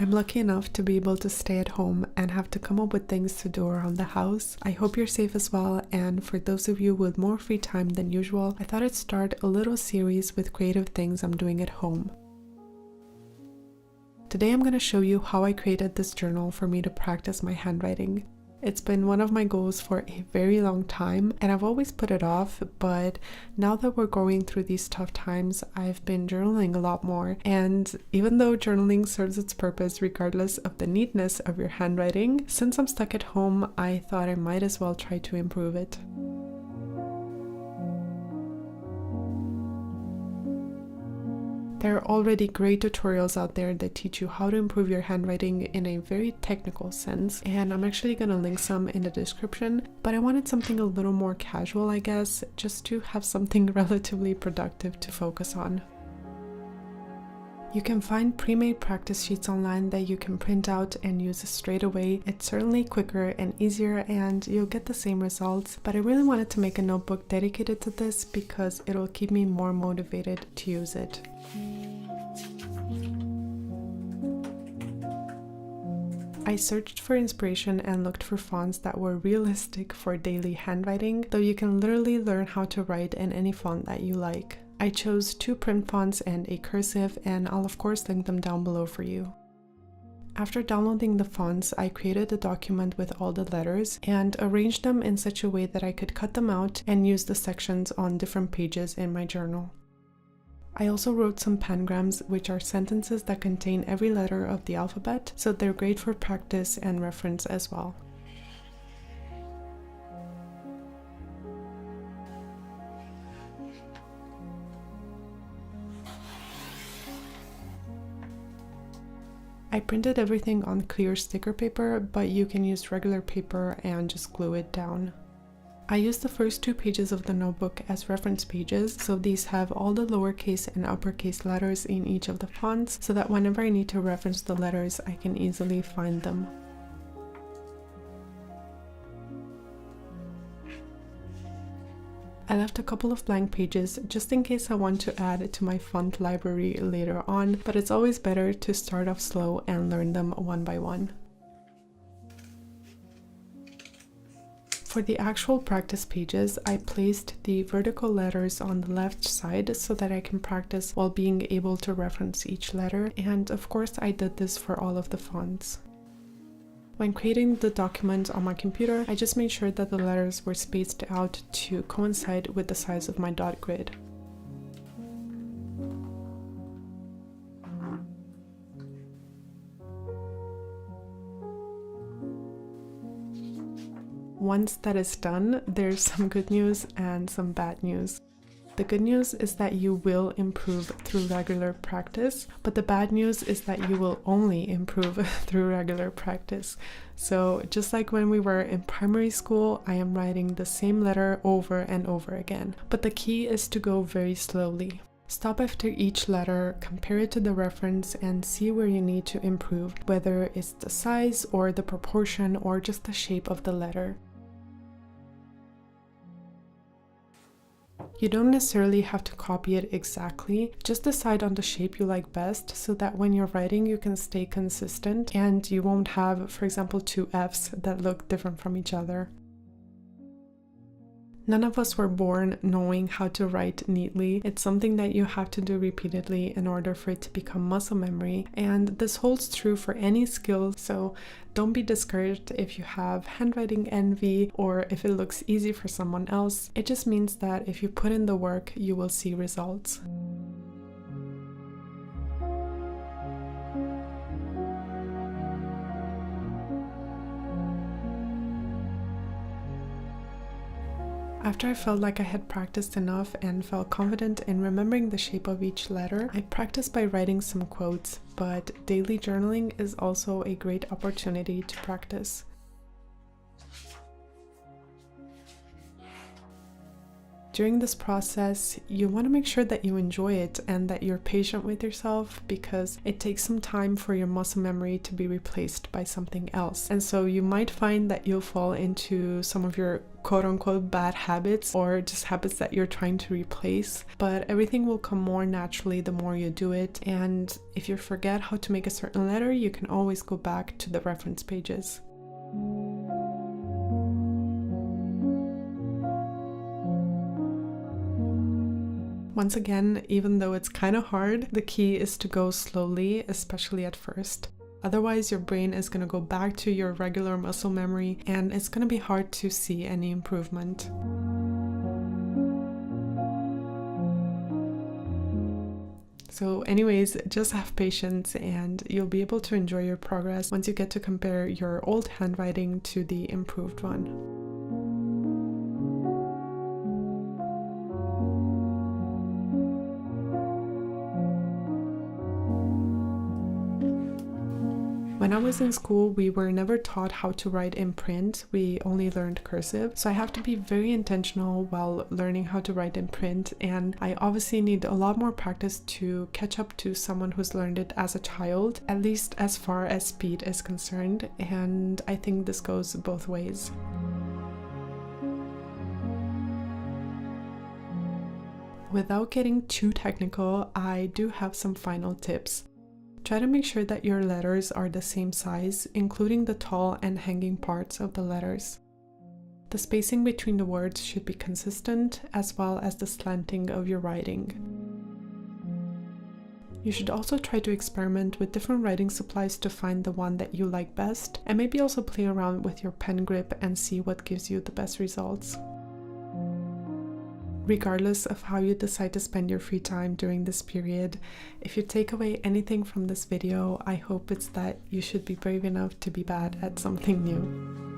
I'm lucky enough to be able to stay at home and have to come up with things to do around the house. I hope you're safe as well, and for those of you with more free time than usual, I thought I'd start a little series with creative things I'm doing at home. Today I'm going to show you how I created this journal for me to practice my handwriting. It's been one of my goals for a very long time and I've always put it off, but now that we're going through these tough times, I've been journaling a lot more. And even though journaling serves its purpose regardless of the neatness of your handwriting, since I'm stuck at home, I thought I might as well try to improve it. There are already great tutorials out there that teach you how to improve your handwriting in a very technical sense, and I'm actually going to link some in the description, but I wanted something a little more casual, I guess, just to have something relatively productive to focus on. You can find pre-made practice sheets online that you can print out and use straight away. It's certainly quicker and easier and you'll get the same results, but I really wanted to make a notebook dedicated to this because it'll keep me more motivated to use it. I searched for inspiration and looked for fonts that were realistic for daily handwriting, though you can literally learn how to write in any font that you like. I chose 2 print fonts and a cursive, and I'll of course link them down below for you. After downloading the fonts, I created a document with all the letters and arranged them in such a way that I could cut them out and use the sections on different pages in my journal. I also wrote some pangrams, which are sentences that contain every letter of the alphabet, so they're great for practice and reference as well. I printed everything on clear sticker paper, but you can use regular paper and just glue it down. I used the first 2 pages of the notebook as reference pages, so these have all the lowercase and uppercase letters in each of the fonts, so that whenever I need to reference the letters, I can easily find them. I left a couple of blank pages just in case I want to add to my font library later on, but it's always better to start off slow and learn them one by one. For the actual practice pages, I placed the vertical letters on the left side so that I can practice while being able to reference each letter, and of course I did this for all of the fonts. When creating the document on my computer, I just made sure that the letters were spaced out to coincide with the size of my dot grid. Once that is done, there's some good news and some bad news. The good news is that you will improve through regular practice, but the bad news is that you will only improve through regular practice. So just like when we were in primary school, I am writing the same letter over and over again. But the key is to go very slowly. Stop after each letter, compare it to the reference, and see where you need to improve, whether it's the size or the proportion or just the shape of the letter. You don't necessarily have to copy it exactly, just decide on the shape you like best so that when you're writing you can stay consistent and you won't have, for example, 2 F's that look different from each other. None of us were born knowing how to write neatly. It's something that you have to do repeatedly in order for it to become muscle memory, and this holds true for any skill, so don't be discouraged if you have handwriting envy or if it looks easy for someone else. It just means that if you put in the work, you will see results. After I felt like I had practiced enough and felt confident in remembering the shape of each letter, I practiced by writing some quotes, but daily journaling is also a great opportunity to practice. During this process, you want to make sure that you enjoy it and that you're patient with yourself, because it takes some time for your muscle memory to be replaced by something else. And so you might find that you'll fall into some of your quote-unquote bad habits, or just habits that you're trying to replace, but everything will come more naturally the more you do it. And if you forget how to make a certain letter, you can always go back to the reference pages. Once again, even though it's kind of hard, the key is to go slowly, especially at first. Otherwise, your brain is going to go back to your regular muscle memory and it's going to be hard to see any improvement. So anyways, just have patience and you'll be able to enjoy your progress once you get to compare your old handwriting to the improved one. When I was in school, we were never taught how to write in print. We only learned cursive. So I have to be very intentional while learning how to write in print. And I obviously need a lot more practice to catch up to someone who's learned it as a child, at least as far as speed is concerned. And I think this goes both ways. Without getting too technical, I do have some final tips. Try to make sure that your letters are the same size, including the tall and hanging parts of the letters. The spacing between the words should be consistent, as well as the slanting of your writing. You should also try to experiment with different writing supplies to find the one that you like best, and maybe also play around with your pen grip and see what gives you the best results. Regardless of how you decide to spend your free time during this period, if you take away anything from this video, I hope it's that you should be brave enough to be bad at something new.